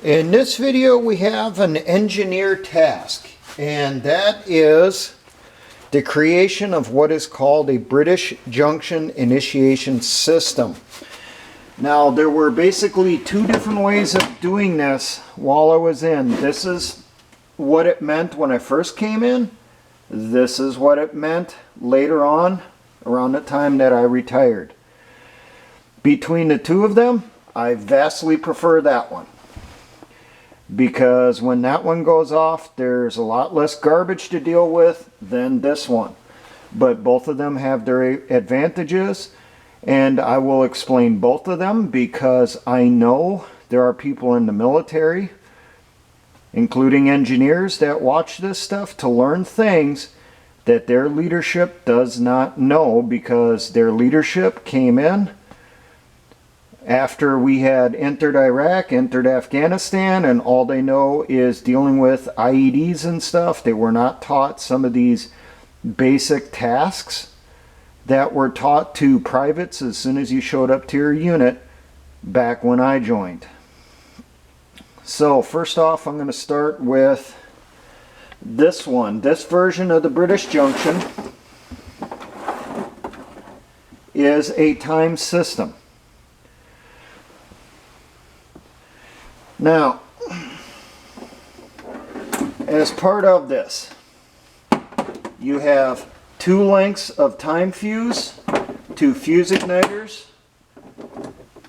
In this video we have an engineer task, and that is the creation of what is called a British Junction Initiation System. Now there were basically two different ways of doing this while I was in. This is what it meant when I first came in. This is what it meant later on around the time that I retired. Between the two of them, I vastly prefer that one, because when that one goes off, there's a lot less garbage to deal with than this one. But both of them have their advantages, and I will explain both of them because I know there are people in the military, including engineers, that watch this stuff to learn things that their leadership does not know, because their leadership came in after we had entered Iraq, entered Afghanistan, and all they know is dealing with IEDs and stuff. They were not taught some of these basic tasks that were taught to privates as soon as you showed up to your unit back when I joined. So first off, I'm going to start with this one. This version of the British Junction is a time system. Now, as part of this, you have two lengths of time fuse, two fuse igniters,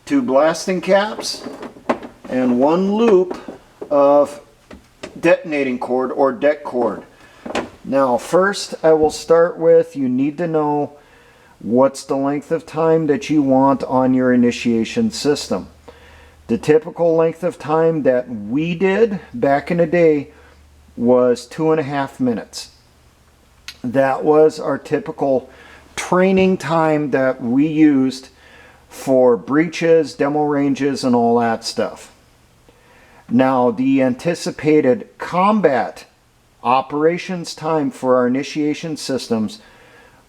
two blasting caps, and one loop of detonating cord or det cord. Now, first I will start with, you need to know what's the length of time that you want on your initiation system. The typical length of time that we did back in the day was 2.5 minutes. That was our typical training time that we used for breaches, demo ranges, and all that stuff. Now, the anticipated combat operations time for our initiation systems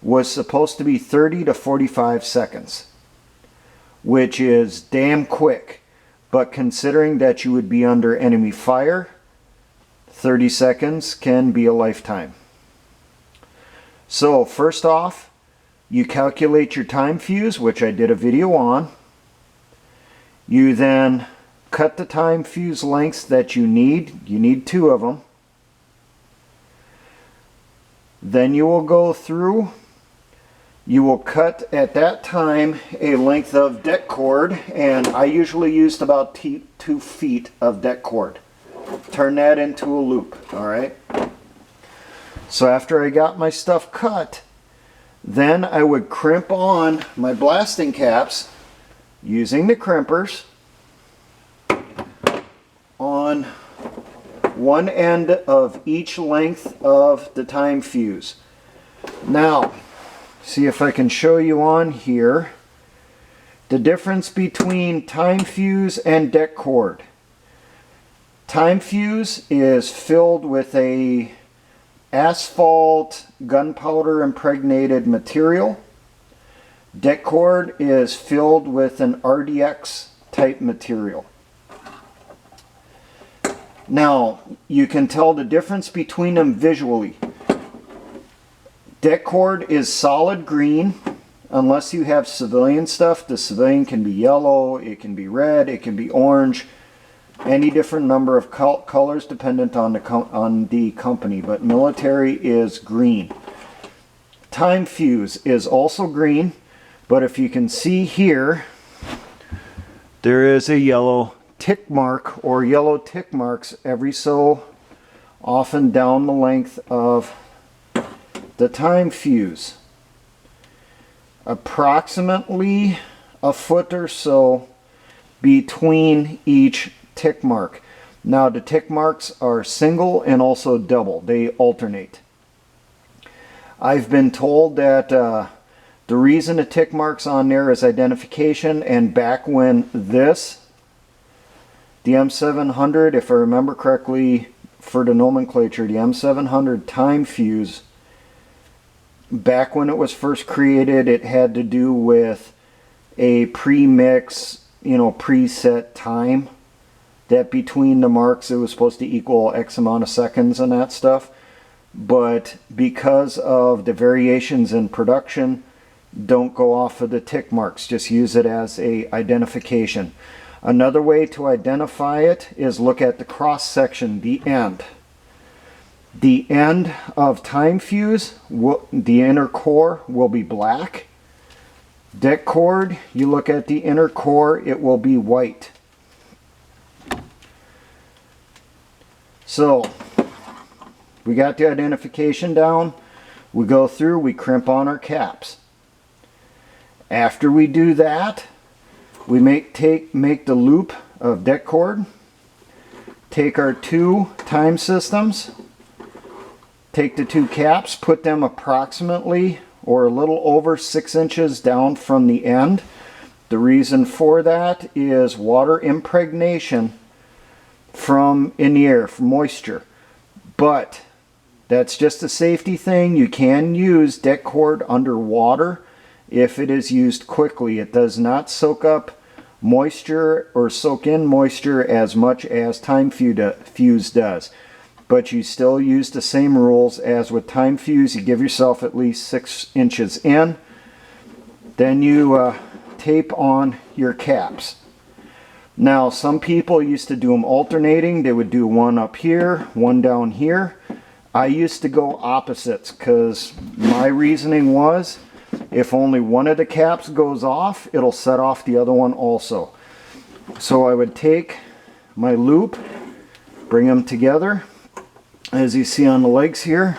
was supposed to be 30 to 45 seconds, which is damn quick. But considering that you would be under enemy fire, 30 seconds can be a lifetime. So first off, you calculate your time fuse, which I did a video on. You then cut the time fuse lengths that you need. You need 2 of them. Then you will go through. You will cut at that time a length of det cord, and I usually used about 2 feet of det cord. Turn that into a loop, alright? So after I got my stuff cut, then I would crimp on my blasting caps using the crimpers on one end of each length of the time fuse. Now, see if I can show you on here the difference between time fuse and det cord. Time fuse is filled with a asphalt gunpowder impregnated material. Det cord is filled with an RDX type material. Now, you can tell the difference between them visually. Det cord is solid green, unless you have civilian stuff. The civilian can be yellow, it can be red, it can be orange, any different number of colors dependent on the company, but military is green. Time fuse is also green, but if you can see here, there is a yellow tick mark or yellow tick marks every so often down the length of the time fuse. Approximately a foot or so between each tick mark. Now the tick marks are single and also double. They alternate. I've been told that the reason the tick marks on there is identification, and back when the M700, if I remember correctly for the nomenclature, the M700 time fuse, back when it was first created, it had to do with a pre-mix, preset time that between the marks it was supposed to equal X amount of seconds and that stuff. But because of the variations in production, don't go off of the tick marks. Just use it as a identification. Another way to identify it is look at the cross section, the end. The end of time fuse, the inner core will be black. Det cord, you look at the inner core, it will be white. So, we got the identification down. We go through, we crimp on our caps. After we do that, we make the loop of det cord, take our 2 time systems, take the 2 caps, put them approximately or a little over 6 inches down from the end. The reason for that is water impregnation from in the air, from moisture. But that's just a safety thing. You can use det cord underwater if it is used quickly. It does not soak up moisture or soak in moisture as much as time fuse does. But you still use the same rules as with time fuse. You give yourself at least 6 inches in. Then you tape on your caps. Now, some people used to do them alternating. They would do one up here, one down here. I used to go opposites because my reasoning was if only one of the caps goes off, it'll set off the other one also. So I would take my loop, bring them together, as you see on the legs here.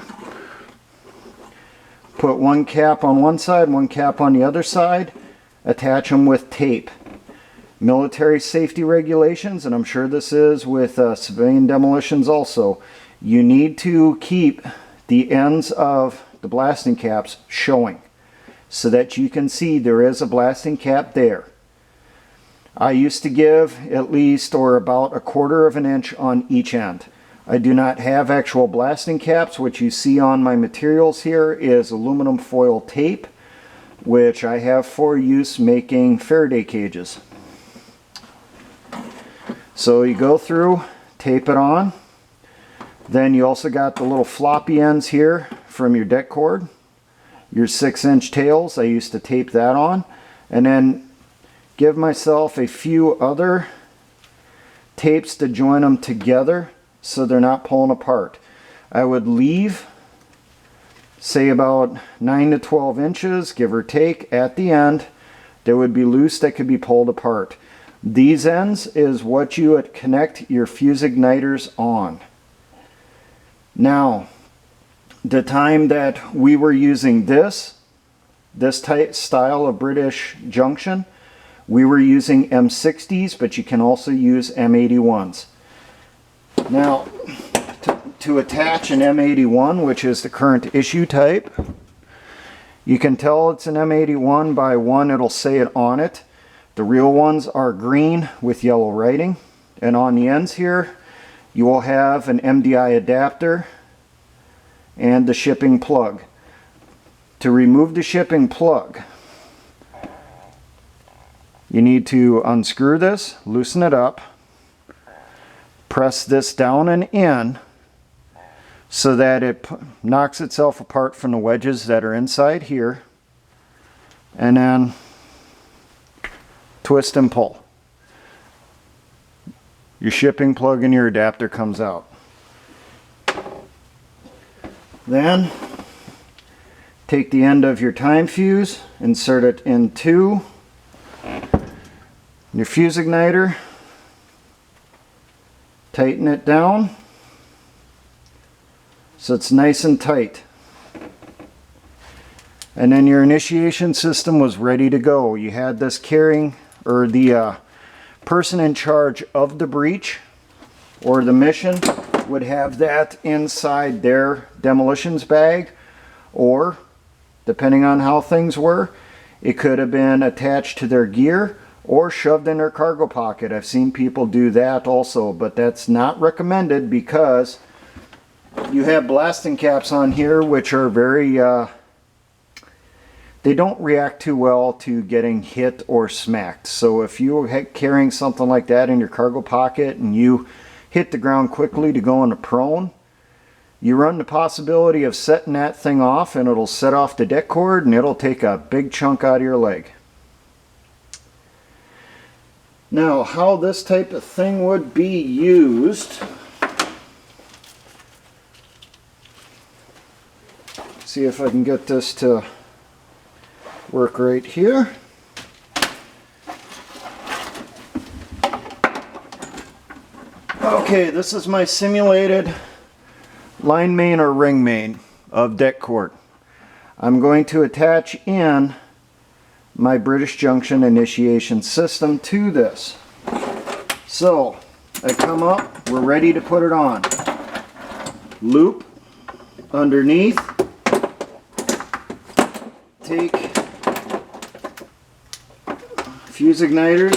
Put one cap on one side, one cap on the other side, attach them with tape. Military safety regulations, and I'm sure this is with civilian demolitions also, you need to keep the ends of the blasting caps showing so that you can see there is a blasting cap there. I used to give at least or about 1/4 of an inch on each end. I do not have actual blasting caps. What you see on my materials here is aluminum foil tape, which I have for use making Faraday cages. So you go through, tape it on. Then you also got the little floppy ends here from your det cord. Your 6-inch tails, I used to tape that on. And then give myself a few other tapes to join them together so they're not pulling apart. I would leave, say about 9 to 12 inches, give or take, at the end. That would be loose, that could be pulled apart. These ends is what you would connect your fuse igniters on. Now, the time that we were using this type style of British junction, we were using M60s, but you can also use M81s. Now, to attach an M81, which is the current issue type, you can tell it's an M81 by one, it'll say it on it. The real ones are green with yellow writing. And on the ends here, you will have an MDI adapter and the shipping plug. To remove the shipping plug, you need to unscrew this, loosen it up, press this down and in so that it knocks itself apart from the wedges that are inside here, and then twist and pull. Your shipping plug and your adapter comes out. Then take the end of your time fuse, insert it into your fuse igniter, tighten it down so it's nice and tight. And then your initiation system was ready to go. You had this carrying, or the person in charge of the breach or the mission would have that inside their demolitions bag, or depending on how things were, it could have been attached to their gear or shoved in their cargo pocket. I've seen people do that also, but that's not recommended because you have blasting caps on here which are very they don't react too well to getting hit or smacked. So if you're carrying something like that in your cargo pocket and you hit the ground quickly to go into prone, you run the possibility of setting that thing off, and it'll set off the deck cord and it'll take a big chunk out of your leg. Now, how this type of thing would be used, see if I can get this to work right here. Okay, this is my simulated line main or ring main of deck cord. I'm going to attach in my British Junction Initiation System to this. So I come up, we're ready to put it on. Loop underneath, take fuse igniters,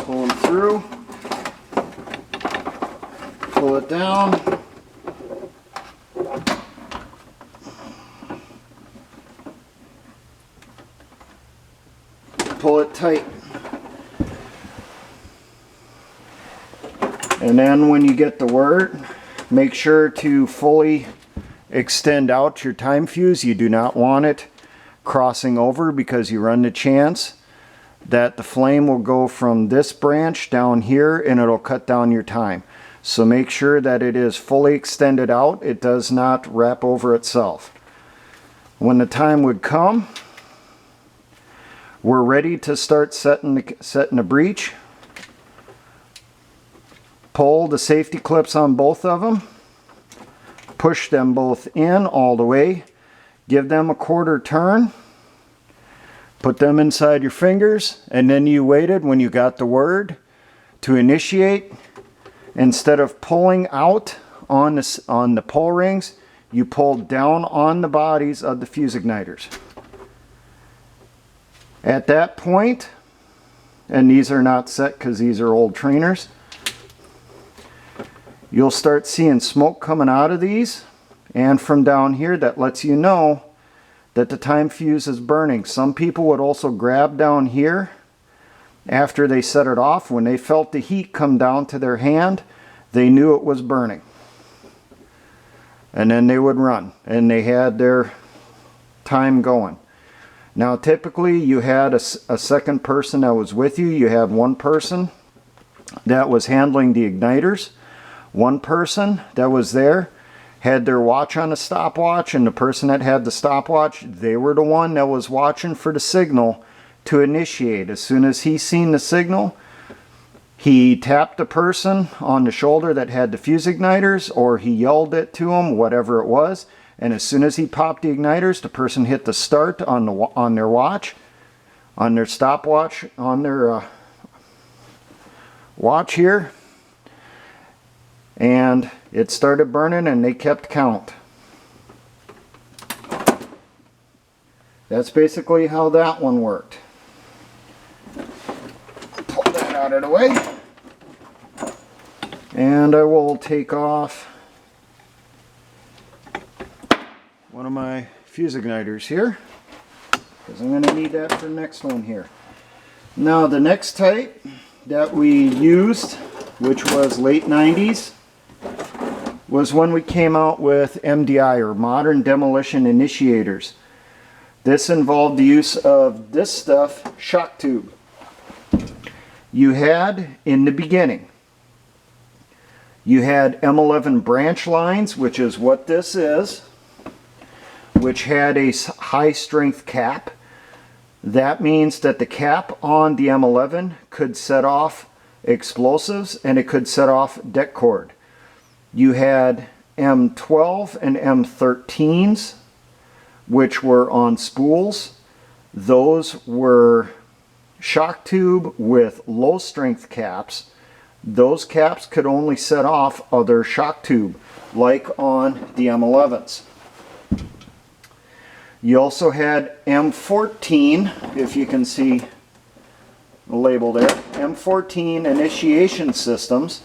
pull them through, pull it down, pull it tight. And then when you get the word, make sure to fully extend out your time fuse. You do not want it crossing over, because you run the chance that the flame will go from this branch down here and it'll cut down your time. So make sure that it is fully extended out. It does not wrap over itself. When the time would come, we're ready to start setting the breech. Pull the safety clips on both of them. Push them both in all the way. Give them a quarter turn. Put them inside your fingers, and then you waited when you got the word to initiate. Instead of pulling out on the pull rings, you pulled down on the bodies of the fuse igniters. At that point, and these are not set because these are old trainers, you'll start seeing smoke coming out of these, and from down here that lets you know that the time fuse is burning. Some people would also grab down here after they set it off. When they felt the heat come down to their hand, they knew it was burning. And then they would run, and they had their time going. Now typically you had a second person that was with you. You had one person that was handling the igniters. One person that was there had their watch on a stopwatch, and the person that had the stopwatch, they were the one that was watching for the signal to initiate. As soon as he seen the signal, he tapped the person on the shoulder that had the fuse igniters, or he yelled it to him, whatever it was. And as soon as he popped the igniters, the person hit the start on their watch, on their stopwatch, on their watch here, and it started burning, and they kept count. That's basically how that one worked. Pull that out of the way, and I will take off one of my fuse igniters here, because I'm going to need that for the next one here. Now the next type that we used, which was late 90s, was when we came out with MDI, or Modern Demolition Initiators. This involved the use of this stuff, shock tube. You had, in the beginning, you had M11 branch lines, which is what this is, which had a high strength cap. That means that the cap on the M11 could set off explosives, and it could set off deck cord. You had M12 and M13s, which were on spools. Those were shock tube with low strength caps. Those caps could only set off other shock tube, like on the M11s. You also had M14, if you can see the label there, M14 Initiation Systems,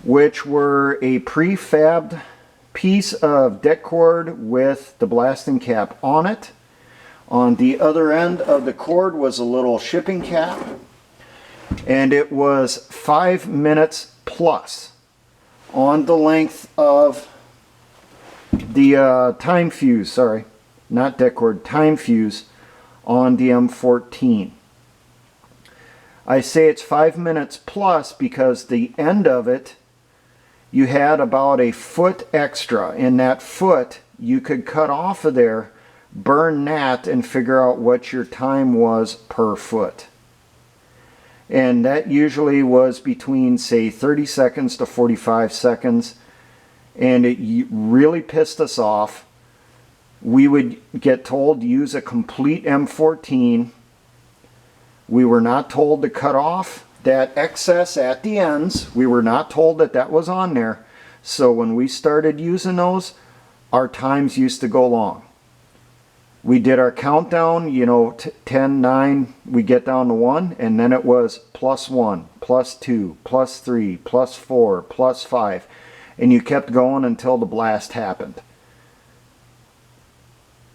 which were a prefabbed piece of deck cord with the blasting cap on it. On the other end of the cord was a little shipping cap, and it was 5 minutes plus on the length of the time fuse, sorry, not deck cord, time fuse on the M14. I say it's 5 minutes plus because the end of it, you had about a foot extra. In that foot, you could cut off of there, burn that, and figure out what your time was per foot. And that usually was between, say, 30 seconds to 45 seconds. And it really pissed us off. We would get told to use a complete M14. We were not told to cut off that excess at the ends. We were not told that that was on there. So when we started using those, our times used to go long. We did our countdown, you know, 10, 9, we get down to 1, and then it was +1, +2, +3, +4, +5, and you kept going until the blast happened.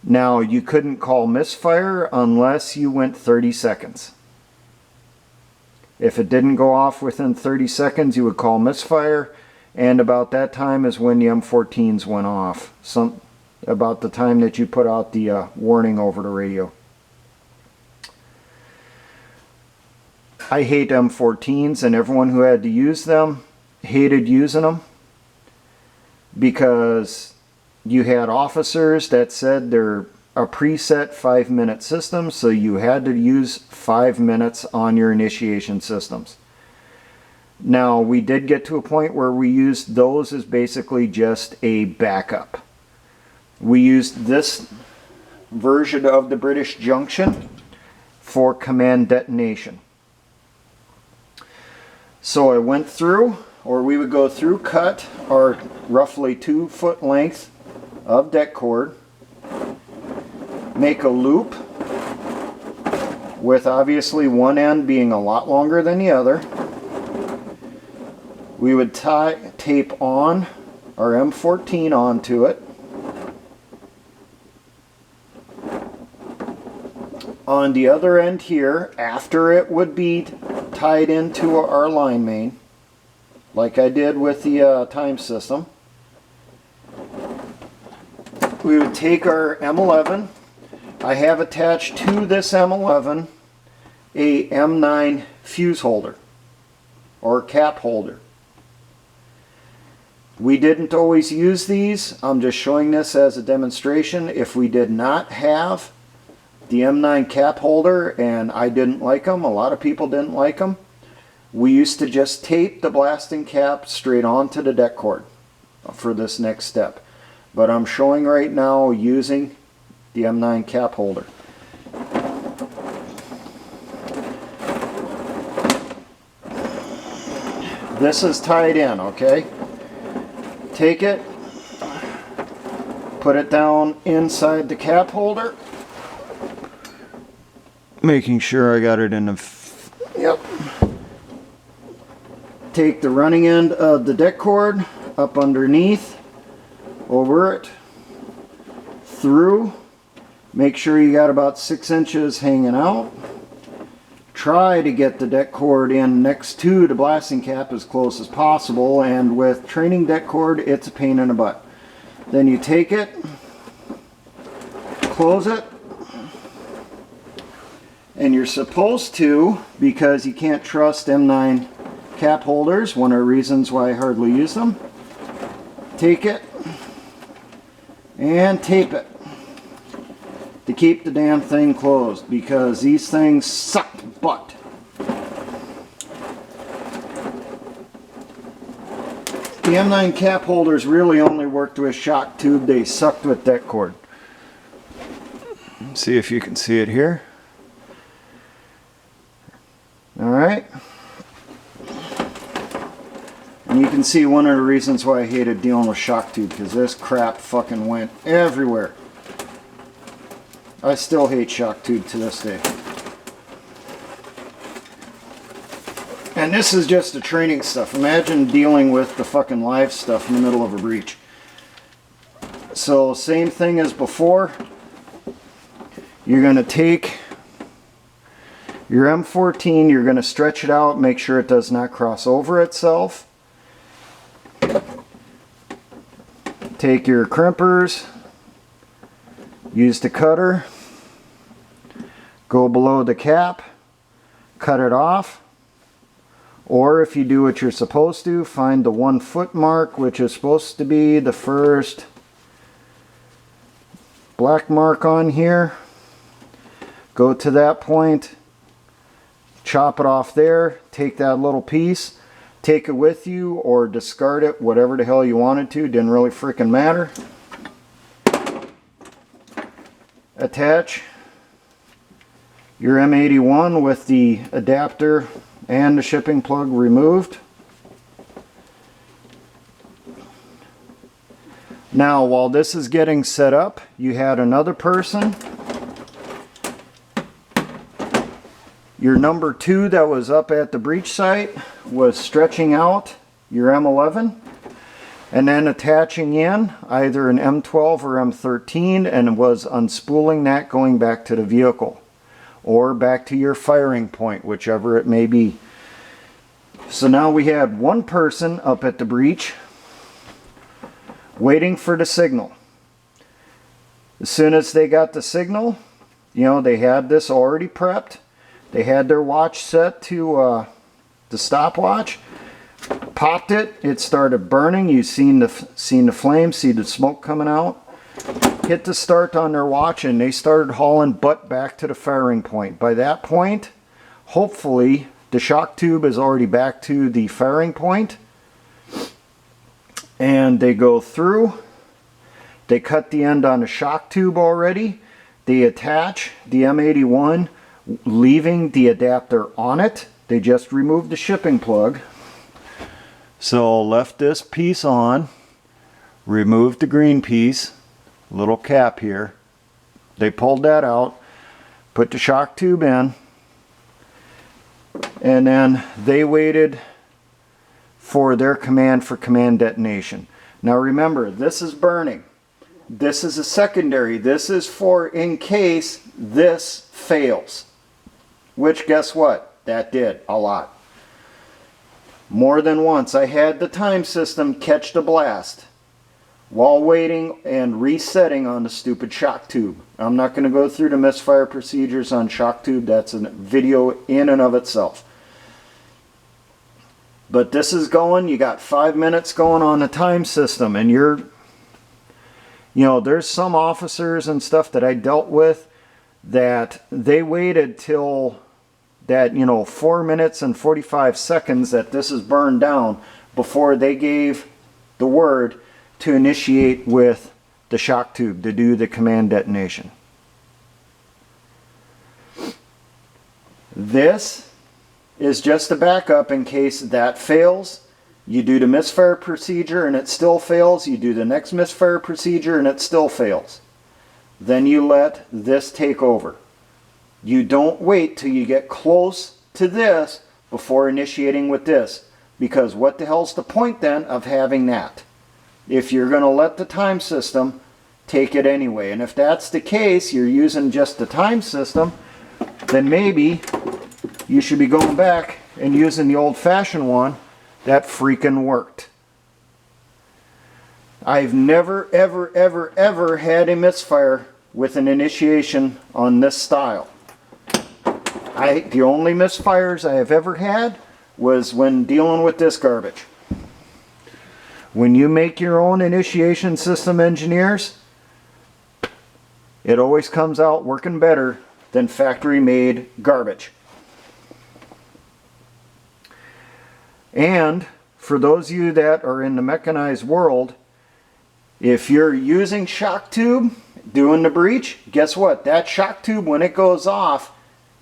Now, you couldn't call misfire unless you went 30 seconds. If it didn't go off within 30 seconds, you would call misfire, and about that time is when the M14s went off. About the time that you put out the warning over the radio. I hate M14s, and everyone who had to use them hated using them because you had officers that said they're a preset 5-minute system, so you had to use 5 minutes on your initiation systems. Now, we did get to a point where we used those as basically just a backup. We used this version of the British Junction for command detonation. So I went through, or we would go through, cut our roughly 2 foot length of deck cord, make a loop with obviously one end being a lot longer than the other. We would tape on our M14 onto it. On the other end here, after it would be tied into our line main, like I did with the time system, we would take our M11. I have attached to this M11 a M9 fuse holder or cap holder. We didn't always use these. I'm just showing this as a demonstration. If we did not have the M9 cap holder, and I didn't like them, a lot of people didn't like them, we used to just tape the blasting cap straight onto the deck cord for this next step. But I'm showing right now using the M9 cap holder. This is tied in, okay? Take it, put it down inside the cap holder, making sure I got it in the yep. Take the running end of the deck cord up underneath, over it, through. Make sure you got about 6 inches hanging out. Try to get the deck cord in next to the blasting cap as close as possible, and with training deck cord, it's a pain in the butt. Then you take it, close it, and you're supposed to, because you can't trust M9 cap holders, one of the reasons why I hardly use them, take it and tape it to keep the damn thing closed, because these things suck butt. The M9 cap holders really only worked with shock tube, they sucked with deck cord. See if you can see it here. Alright. And you can see one of the reasons why I hated dealing with shock tube, because this crap fucking went everywhere. I still hate shock tube to this day. And this is just the training stuff. Imagine dealing with the fucking live stuff in the middle of a breach. So same thing as before. you're going to take your M14, you're going to stretch it out, make sure it does not cross over itself. Take your crimpers, use the cutter, go below the cap, cut it off. Or if you do what you're supposed to, find the 1 foot mark, which is supposed to be the first black mark on here. Go to that point, chop it off there, take that little piece, take it with you or discard it, whatever the hell you wanted to, didn't really freaking matter. Attach your M81 with the adapter and the shipping plug removed. Now, while this is getting set up, you had another person, your number 2 that was up at the breach site, was stretching out your M11 and then attaching in either an M12 or M13 and was unspooling that going back to the vehicle or back to your firing point, whichever it may be. So now we had one person up at the breach waiting for the signal. As soon as they got the signal, you know, they had this already prepped. They had their watch set to the stopwatch. Popped it. It started burning. You seen the flame, see the smoke coming out. Hit the start on their watch, and they started hauling butt back to the firing point. By that point, hopefully, the shock tube is already back to the firing point. And they go through. They cut the end on the shock tube already. They attach the M81, leaving the adapter on it. They just removed the shipping plug. So left this piece on, removed the green piece, little cap here. They pulled that out, put the shock tube in, and then they waited for their command for command detonation. Now remember, this is burning. This is a secondary. This is for in case this fails. Which, guess what? That did a lot. More than once I had the time system catch the blast while waiting and resetting on the stupid shock tube. I'm not going to go through the misfire procedures on shock tube. That's a video in and of itself. But this is going, you got 5 minutes going on the time system, and you're, you know, there's some officers and stuff that I dealt with that they waited till that, you know, 4 minutes and 45 seconds that this is burned down before they gave the word to initiate with the shock tube to do the command detonation. This is just a backup in case that fails. You do the misfire procedure and it still fails. You do the next misfire procedure and it still fails. Then you let this take over. You don't wait till you get close to this before initiating with this. Because what the hell's the point then of having that? If you're going to let the time system take it anyway. And if that's the case, you're using just the time system, then maybe you should be going back and using the old-fashioned one that freaking worked. I've never, ever, ever, ever had a misfire with an initiation on this style. The only misfires I have ever had was when dealing with this garbage. When you make your own initiation system, engineers, it always comes out working better than factory-made garbage. And for those of you that are in the mechanized world, if you're using shock tube doing the breach, guess what? That shock tube, when it goes off,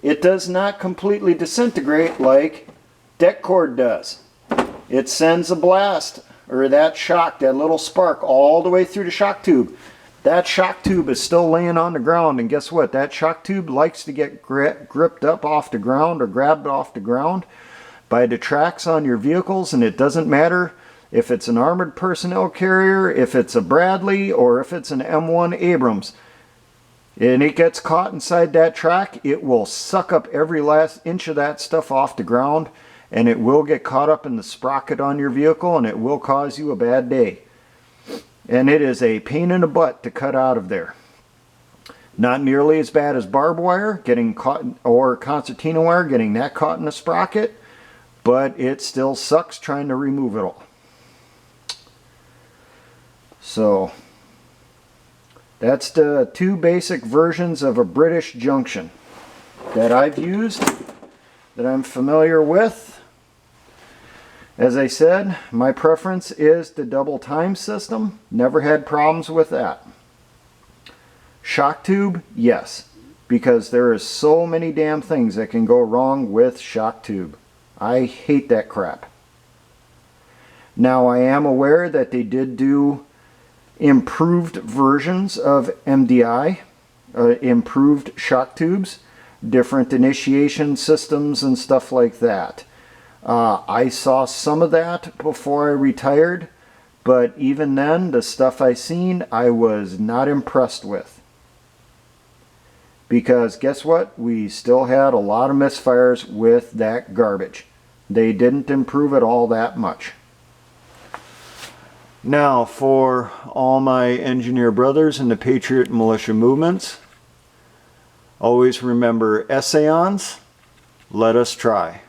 it does not completely disintegrate like deck cord does. It sends a blast, or that shock, that little spark, all the way through the shock tube. That shock tube is still laying on the ground, and guess what? That shock tube likes to get gripped up off the ground or grabbed off the ground by the tracks on your vehicles, and it doesn't matter if it's an armored personnel carrier, if it's a Bradley, or if it's an M1 Abrams. and it gets caught inside that track, it will suck up every last inch of that stuff off the ground, and it will get caught up in the sprocket on your vehicle, and it will cause you a bad day. And it is a pain in the butt to cut out of there. Not nearly as bad as barbed wire getting caught, or concertina wire getting that caught in the sprocket, but it still sucks trying to remove it all. So that's the two basic versions of a British junction that I've used, that I'm familiar with. As I said, my preference is the double time system. Never had problems with that. Shock tube, yes, because there is so many damn things that can go wrong with shock tube. I hate that crap. Now I am aware that they did do improved versions of MDI, improved shock tubes, different initiation systems and stuff like that. I saw some of that before I retired, but even then, the stuff I seen, I was not impressed with. Because guess what? We still had a lot of misfires with that garbage. They didn't improve it all that much. Now, for all my engineer brothers in the Patriot militia movements, always remember, Essayons, let us try.